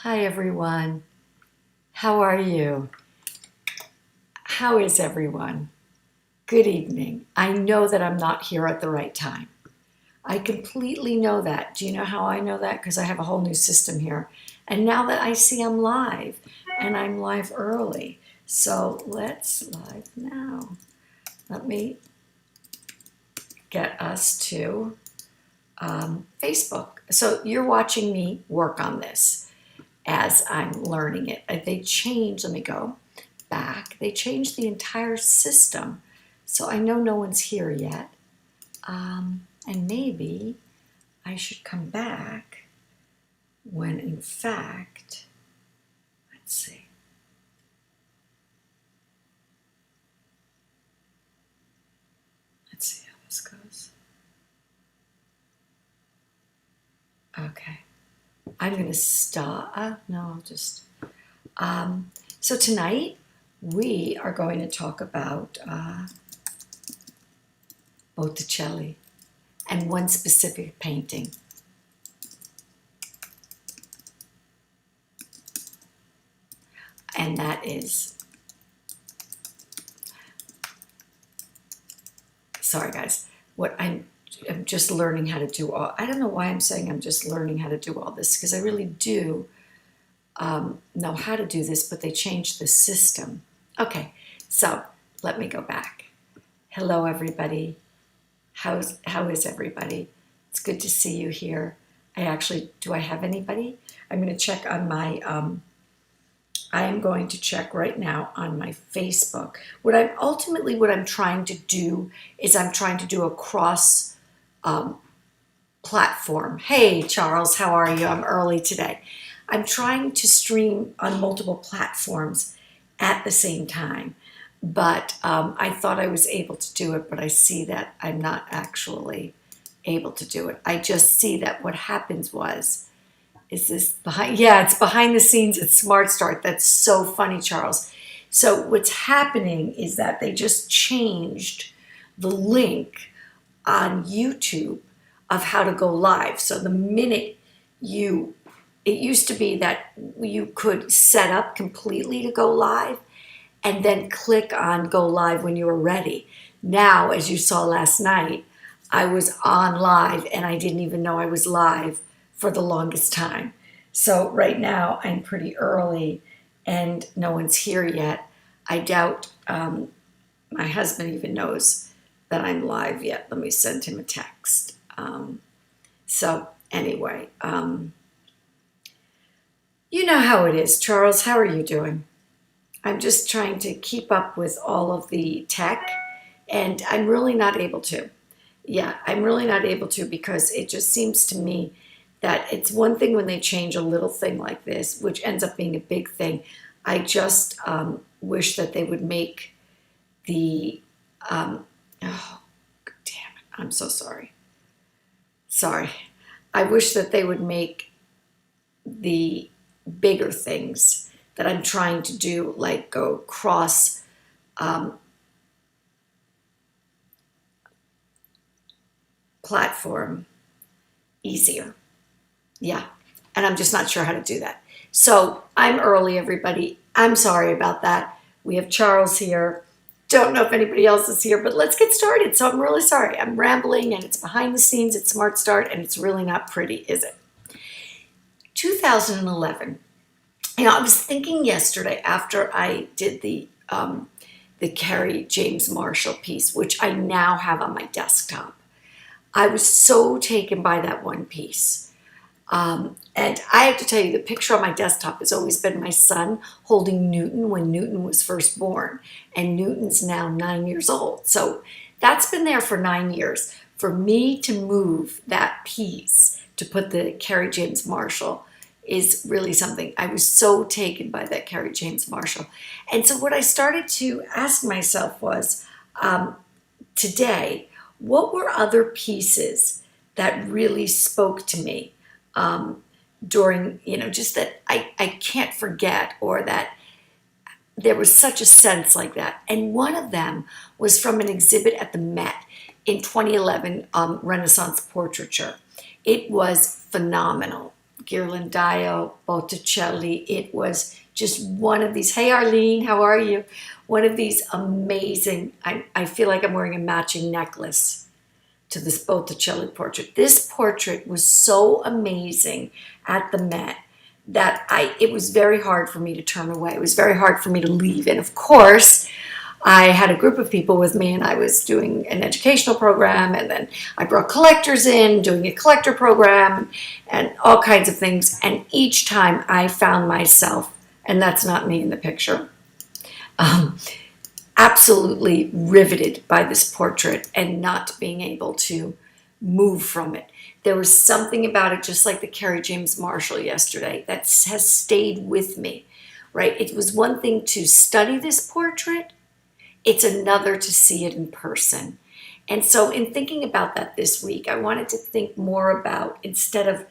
Hi everyone. How are you? How is everyone? Good evening. I know that I'm not here at the right time. I completely know that. Do you know how I know that? Because I have a whole new system here. And now that I see I'm live, and I'm live early. So let's live now. Let me get us to Facebook. So you're watching me work on this as I'm learning it. They changed, let me go back. They changed the entire system. So I know no one's here yet. And maybe I should come back when in fact, let's see. Let's see how this goes. Okay. I'm going to stop. No, I'll just. So tonight we are going to talk about Botticelli and one specific painting. And that is, sorry guys, what I'm just learning how to do all, I don't know why I'm saying I'm just learning how to do all this, because I really do know how to do this, but they changed the system. Okay, so let me go back. Hello everybody. How is everybody? It's good to see you here. Do I have anybody? I'm going to check on my, I am going to check right now on my Facebook. What I'm trying to do is I'm trying to do a cross platform. Hey Charles, how are you? I'm early today. I'm trying to stream on multiple platforms at the same time. But I thought I was able to do it, but I see that I'm not actually able to do it. I just see that what happens is this behind, yeah, it's behind the scenes at SmartStART. That's so funny, Charles. So what's happening is that they just changed the link on YouTube of how to go live. So the minute it used to be that you could set up completely to go live, and then click on go live when you were ready. Now, as you saw last night, I was on live and I didn't even know I was live for the longest time. So right now I'm pretty early and no one's here yet. I doubt my husband even knows that I'm live yet. Let me send him a text. So anyway, you know how it is. Charles, how are you doing? I'm just trying to keep up with all of the tech, and I'm really not able to. Yeah, I'm really not able to, because it just seems to me that it's one thing when they change a little thing like this, which ends up being a big thing. I just wish that they would make the, oh, damn it, I'm so sorry. Sorry. I wish that they would make the bigger things that I'm trying to do, like go cross platform easier. Yeah, and I'm just not sure how to do that. So I'm early, everybody. I'm sorry about that. We have Charles here. Don't know if anybody else is here, but let's get started. So I'm really sorry. I'm rambling, and it's behind the scenes at SmartStART, and it's really not pretty, is it? 2011. I was thinking yesterday after I did the Carrie James Marshall piece, which I now have on my desktop. I was so taken by that one piece. And I have to tell you, the picture on my desktop has always been my son holding Newton when Newton was first born. And Newton's now 9 years old. So that's been there for 9 years. For me to move that piece to put the Carrie James Marshall is really something. I was so taken by that Carrie James Marshall. And so what I started to ask myself was, today, what were other pieces that really spoke to me during, just that I can't forget, or that there was such a sense like that. And one of them was from an exhibit at the Met in 2011, Renaissance Portraiture. It was phenomenal. Ghirlandaio, Botticelli. It was just one of these, hey Arlene, how are you? One of these amazing, I feel like I'm wearing a matching necklace to this Botticelli portrait. This portrait was so amazing at the Met that it was very hard for me to turn away. It was very hard for me to leave. And of course, I had a group of people with me and I was doing an educational program, and then I brought collectors in, doing a collector program and all kinds of things. And each time I found myself, and that's not me in the picture, um, absolutely riveted by this portrait and not being able to move from it. There was something about it, just like the Kerry James Marshall yesterday, that has stayed with me, right? It was one thing to study this portrait. It's another to see it in person. And so in thinking about that this week, I wanted to think more about, instead of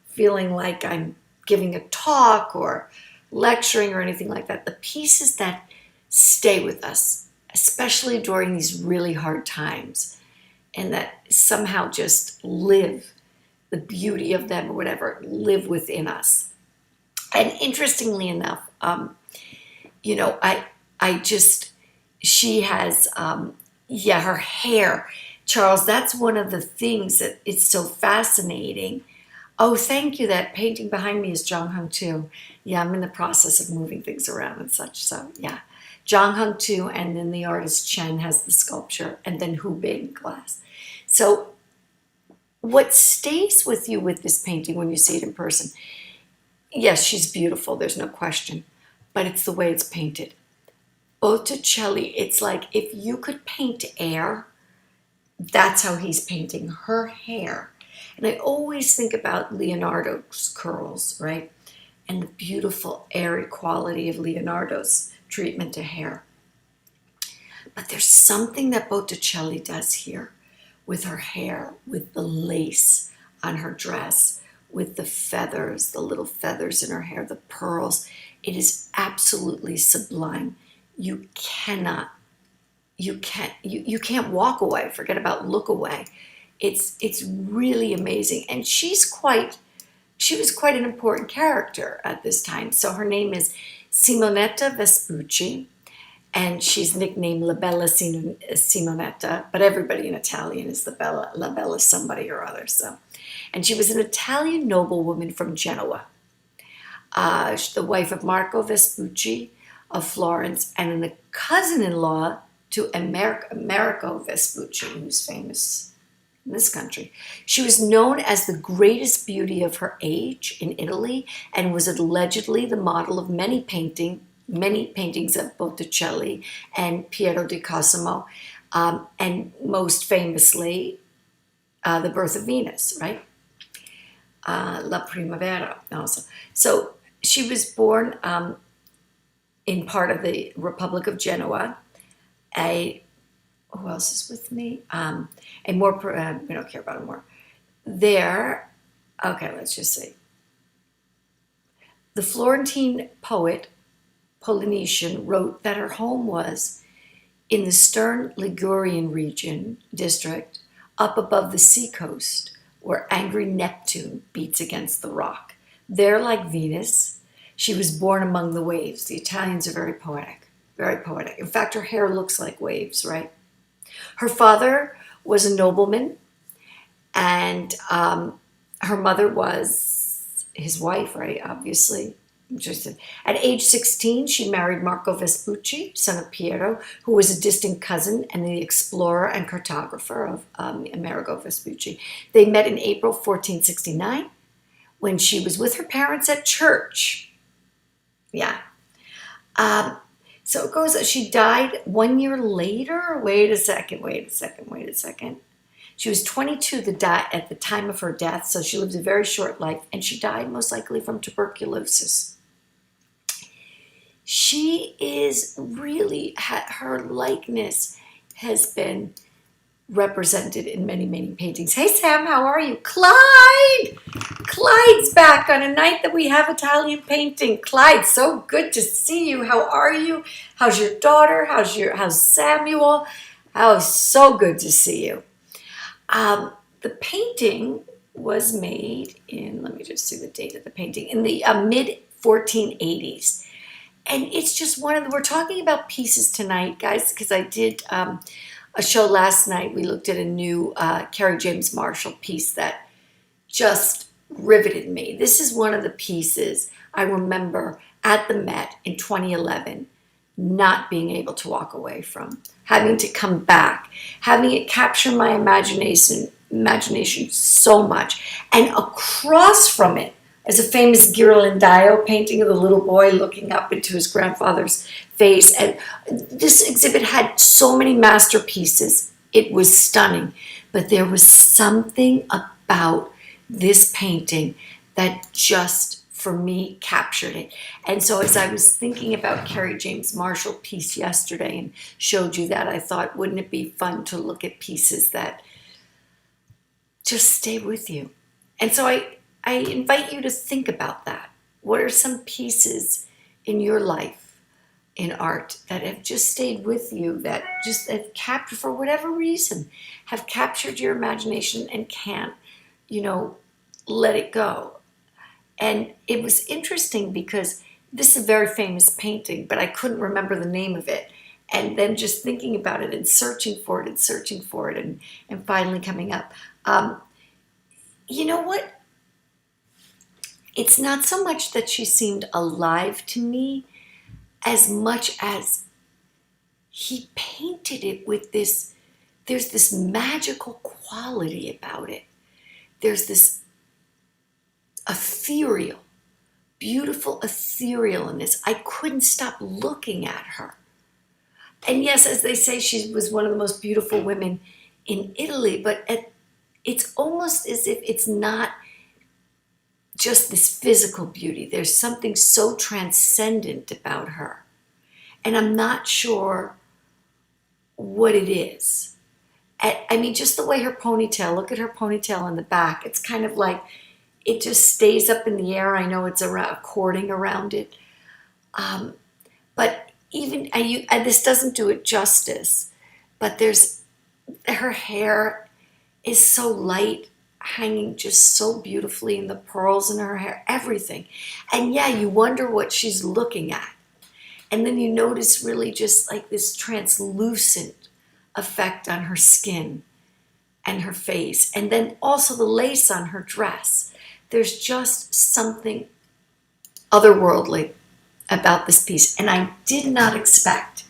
feeling like I'm giving a talk or lecturing or anything like that, the pieces that stay with us, especially during these really hard times, and that somehow just live, the beauty of them or whatever, live within us. And interestingly enough, you know, I just, she has, her hair. Charles, that's one of the things that it's so fascinating. Oh, thank you. That painting behind me is Jong Hung too. Yeah, I'm in the process of moving things around and such. So yeah, Jong Hung too, and then the artist Chen has the sculpture, and then Hu Bing glass. So what stays with you with this painting when you see it in person? Yes, she's beautiful. There's no question, but it's the way it's painted. Botticelli, it's like if you could paint air, that's how he's painting her hair. And I always think about Leonardo's curls, right? And the beautiful airy quality of Leonardo's treatment to hair. But there's something that Botticelli does here with her hair, with the lace on her dress, with the feathers, the little feathers in her hair, the pearls. It is absolutely sublime. You can't walk away. Forget about look away. It's really amazing. And she was quite an important character at this time. So her name is Simonetta Vespucci, and she's nicknamed La Bella Simonetta, but everybody in Italian is La Bella somebody or other. So, and she was an Italian noblewoman from Genoa, the wife of Marco Vespucci of Florence, and a cousin-in-law to Americo Vespucci, who's famous in this country. She was known as the greatest beauty of her age in Italy, and was allegedly the model of many paintings of Botticelli and Piero di Cosimo, and most famously, The Birth of Venus, right? La Primavera also. So she was born in part of the Republic of Genoa. Who else is with me? We don't care about it more. Okay, let's just see. The Florentine poet Polynesian wrote that her home was in the stern Ligurian district, up above the seacoast, where angry Neptune beats against the rock. There, like Venus, she was born among the waves. The Italians are very poetic, very poetic. In fact, her hair looks like waves, right? Her father was a nobleman, and her mother was his wife, right? Obviously. Interesting. At age 16, she married Marco Vespucci, son of Piero, who was a distant cousin and the explorer and cartographer of Amerigo Vespucci. They met in April 1469 when she was with her parents at church. Yeah. So it goes that she died 1 year later. Wait a second. She was 22 at the time of her death, so she lived a very short life, and she died most likely from tuberculosis. She is really, her likeness has been represented in many, many paintings. Hey, Sam, how are you? Clyde! Clyde's back on a night that we have Italian painting. Clyde, so good to see you. How are you? How's your daughter? How's Samuel? Oh, so good to see you. The painting was made in, let me just see the date of the painting, in the mid 1480s. And it's just one of the, we're talking about pieces tonight, guys, because I did a show last night. We looked at a new Kerry James Marshall piece that just riveted me. This is one of the pieces I remember at the Met in 2011 not being able to walk away from, having to come back, having it capture my imagination so much. And across from it is a famous Ghirlandaio painting of the little boy looking up into his grandfather's face. And this exhibit had so many masterpieces. It was stunning. But there was something about this painting that just, for me, captured it. And so as I was thinking about Kerry James Marshall piece yesterday and showed you that, I thought, wouldn't it be fun to look at pieces that just stay with you? And so I invite you to think about that. What are some pieces in your life, in art, that have just stayed with you, that just have captured, for whatever reason, have captured your imagination and can't, let it go? And it was interesting because this is a very famous painting, but I couldn't remember the name of it. And then just thinking about it and searching for it and finally coming up. You know what? It's not so much that she seemed alive to me as much as he painted it with this, there's this magical quality about it. There's this ethereal, beautiful etherealness. I couldn't stop looking at her. And yes, as they say, she was one of the most beautiful women in Italy, but it's almost as if it's not just this physical beauty. There's something so transcendent about her. And I'm not sure what it is. I mean, just the way her ponytail, look at her ponytail in the back. It's kind of like, it just stays up in the air. I know it's a cording around it. But even, this doesn't do it justice, but her hair is so light, hanging just so beautifully, and the pearls in her hair, everything. And yeah, you wonder what she's looking at. And then you notice really just like this translucent effect on her skin and her face. And then also the lace on her dress. There's just something otherworldly about this piece. And I did not expect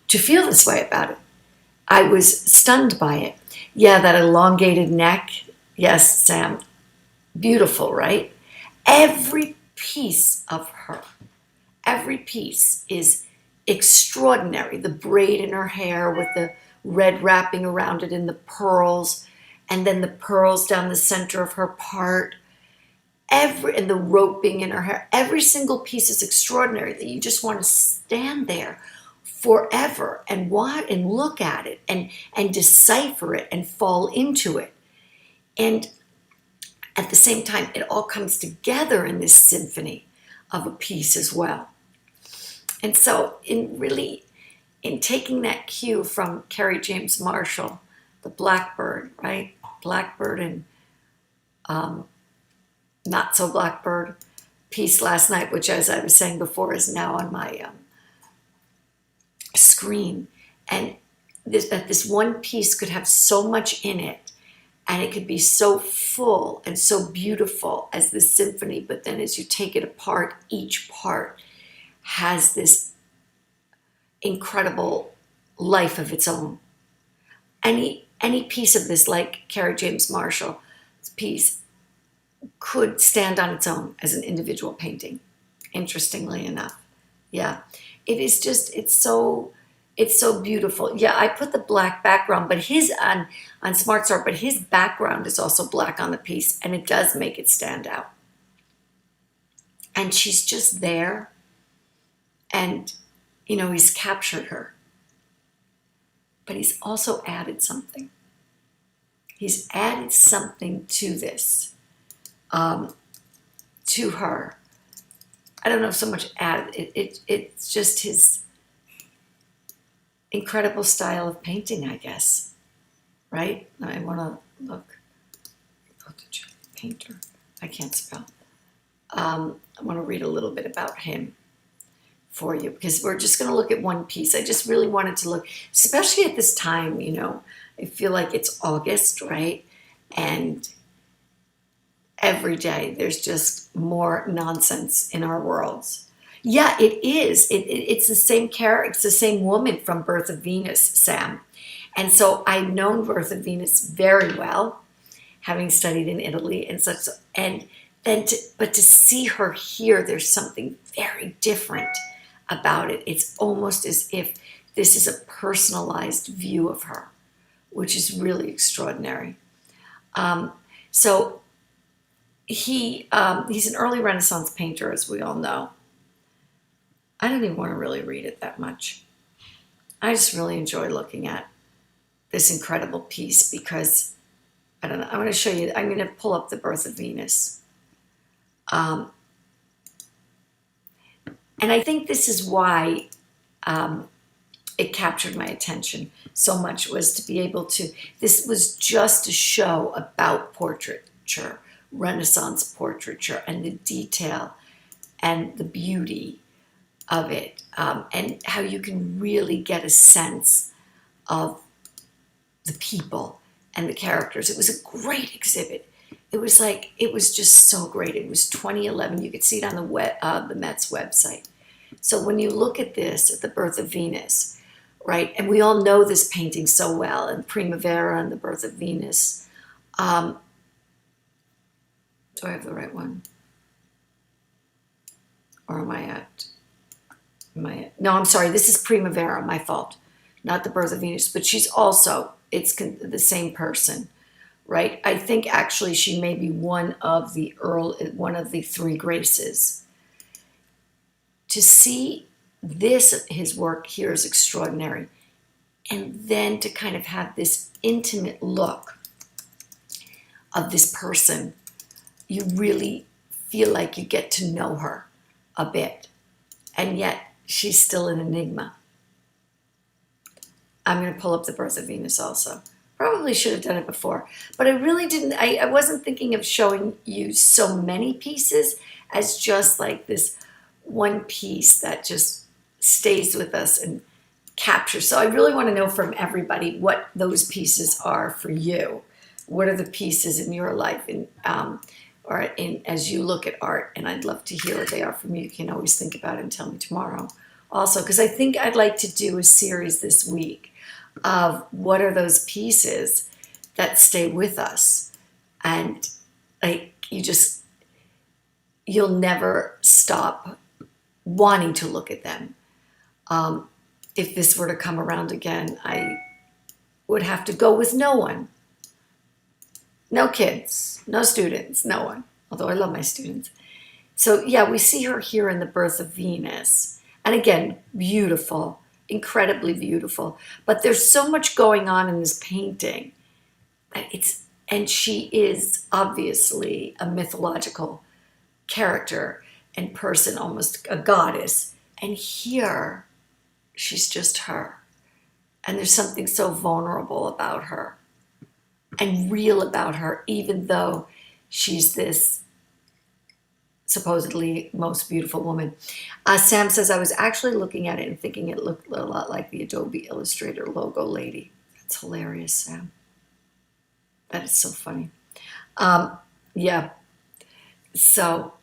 to feel this way about it. I was stunned by it. Yeah, that elongated neck. Yes, Sam. Beautiful, right? Every piece of her, every piece is extraordinary. The braid in her hair with the red wrapping around it and the pearls, and then the pearls down the center of her part, and the roping in her hair. Every single piece is extraordinary that you just want to stand there forever and look at it and decipher it and fall into it. And at the same time, it all comes together in this symphony of a piece as well. And so in taking that cue from Kerry James Marshall, the Blackbird, right? Blackbird and Not So Blackbird piece last night, which, as I was saying before, is now on my screen. And this one piece could have so much in it, and it could be so full and so beautiful as the symphony, but then as you take it apart, each part has this incredible life of its own. Any piece of this, like Kerry James Marshall's piece, could stand on its own as an individual painting, interestingly enough. Yeah, it is just, it's so beautiful. Yeah, I put the black background, but his on smART, but his background is also black on the piece, and it does make it stand out. And she's just there, and he's captured her, but he's also added something. He's added something to this, to her. I don't know if so much added. It's just his incredible style of painting, I guess, right? I want to look. Portraiture painter. I can't spell. I want to read a little bit about him for you because we're just going to look at one piece. I just really wanted to look, especially at this time, you know, I feel like it's August, right? And every day there's just more nonsense in our worlds. Yeah, it is. It's the same character. It's the same woman from Birth of Venus, Sam. And so I've known Birth of Venus very well, having studied in Italy and such. And then, but to see her here, there's something very different about it. It's almost as if this is a personalized view of her, which is really extraordinary. So he's an early Renaissance painter, as we all know. I don't even want to really read it that much. I just really enjoy looking at this incredible piece because, I don't know, I'm going to show you, I'm going to pull up the Birth of Venus. And I think this is why it captured my attention so much, was to be able to, this was just a show about portraiture, Renaissance portraiture, and the detail and the beauty of it, and how you can really get a sense of the people and the characters. It was a great exhibit. It was like, it was just so great. It was 2011. You could see it on the Met's website. So when you look at this, at the Birth of Venus, right, and we all know this painting so well, and Primavera and the Birth of Venus. Do I have the right one? Or am I at? No, I'm sorry. This is Primavera. My fault. Not the Birth of Venus, but she's also, it's the same person, right? I think actually she may be one of the three graces. To see this, his work here, is extraordinary. And then to kind of have this intimate look of this person, you really feel like you get to know her a bit. And yet she's still an enigma. I'm going to pull up the Birth of Venus also. Probably should have done it before, but I really didn't. I wasn't thinking of showing you so many pieces as just like this one piece that just stays with us and captures. So I really want to know from everybody what those pieces are for you. What are the pieces in your life, as you look at art? And I'd love to hear what they are from you. You can always think about it and tell me tomorrow. Also, because I think I'd like to do a series this week of what are those pieces that stay with us, and like you'll never stop wanting to look at them. If this were to come around again, I would have to go with no one. No kids, no students, no one. Although I love my students. So yeah, we see her here in the Birth of Venus. And again, beautiful, incredibly beautiful. But there's so much going on in this painting. And she is obviously a mythological character and person, almost a goddess. And here, she's just her. And there's something so vulnerable about her and real about her, even though she's this supposedly most beautiful woman. Sam says, I was actually looking at it and thinking it looked a lot like the Adobe Illustrator logo lady. That's hilarious, Sam. That is so funny. Yeah. So,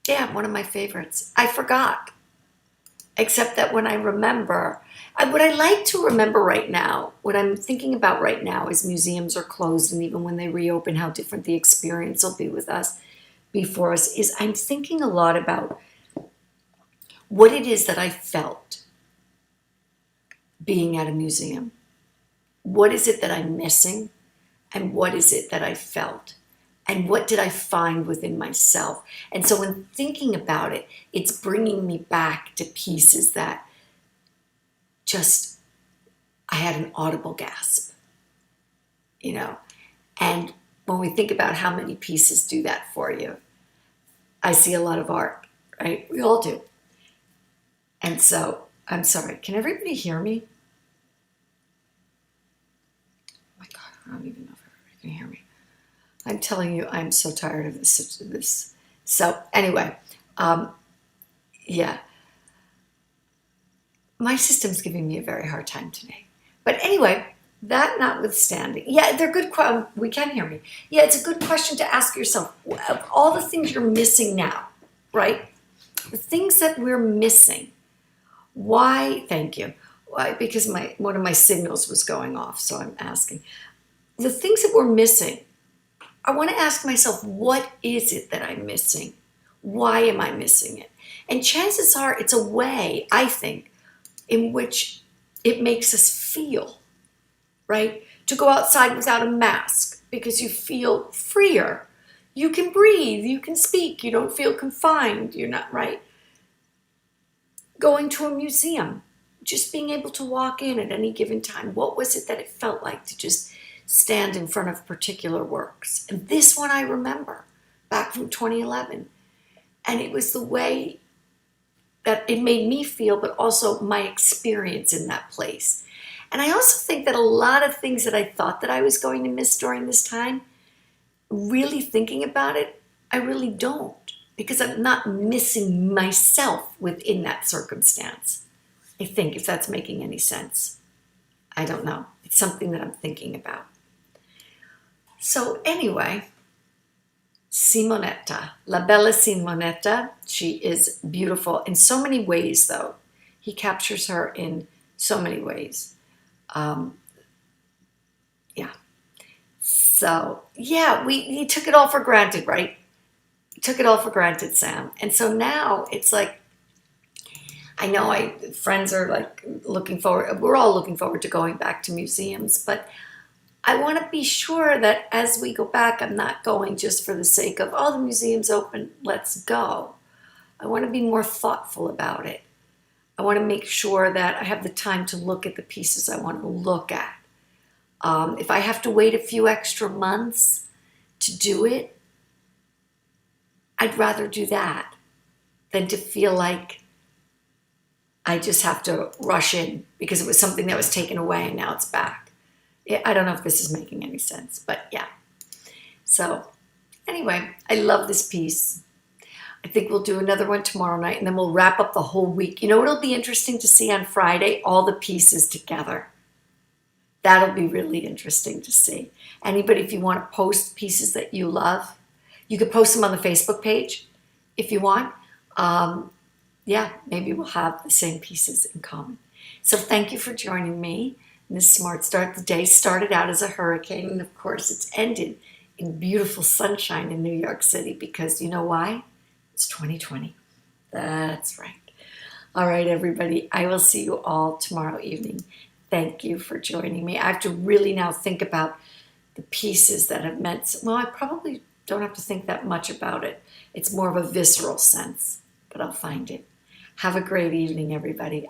yeah, one of my favorites. I forgot. Except that when I remember, what I like to remember right now, what I'm thinking about right now is museums are closed, and even when they reopen, how different the experience will be with us, before us, is I'm thinking a lot about what it is that I felt being at a museum. What is it that I'm missing? And what is it that I felt? And what did I find within myself? And so when thinking about it, it's bringing me back to pieces that just, I had an audible gasp, you know. And when we think about how many pieces do that for you, I see a lot of art, right? We all do. And so, I'm sorry, can everybody hear me? Oh my God, I don't even know if everybody can hear me. I'm telling you, I'm so tired of this. So anyway, yeah, my system's giving me a very hard time today. But anyway, that notwithstanding, yeah, they're good. We can hear me. Yeah, it's a good question to ask yourself. Of all the things you're missing now, right? The things that we're missing. Why? Thank you. Why? Because one of my signals was going off, so I'm asking. The things that we're missing, I want to ask myself, what is it that I'm missing? Why am I missing it? And chances are it's a way, I think, in which it makes us feel, right? To go outside without a mask because you feel freer. You can breathe, you can speak, you don't feel confined, you're not, right? Going to a museum, just being able to walk in at any given time. What was it that it felt like to just stand in front of particular works? And this one I remember back from 2011. And it was the way that it made me feel, but also my experience in that place. And I also think that a lot of things that I thought that I was going to miss during this time, really thinking about it, I really don't, because I'm not missing myself within that circumstance. I think, if that's making any sense. I don't know. It's something that I'm thinking about. So anyway, Simonetta, La Bella Simonetta, she is beautiful in so many ways, though. He captures her in so many ways. Yeah. So, yeah, he took it all for granted, right? Took it all for granted, Sam. And so now it's like, I know friends are like looking forward, we're all looking forward to going back to museums, but I want to be sure that as we go back, I'm not going just for the sake of, oh, the museum's open, let's go. I want to be more thoughtful about it. I want to make sure that I have the time to look at the pieces I want to look at. If I have to wait a few extra months to do it, I'd rather do that than to feel like I just have to rush in because it was something that was taken away and now it's back. I don't know if this is making any sense, but yeah. So anyway, I love this piece. I think we'll do another one tomorrow night and then we'll wrap up the whole week. You know what'll be interesting to see on Friday? All the pieces together. That'll be really interesting to see. Anybody, if you want to post pieces that you love, you could post them on the Facebook page if you want. Yeah, maybe we'll have the same pieces in common. So thank you for joining me in this smart start. The day started out as a hurricane, and of course it's ended in beautiful sunshine in New York City because you know why? It's 2020. That's right. All right, everybody. I will see you all tomorrow evening. Thank you for joining me. I have to really now think about the pieces that have meant, well, I probably don't have to think that much about it. It's more of a visceral sense, but I'll find it. Have a great evening, everybody.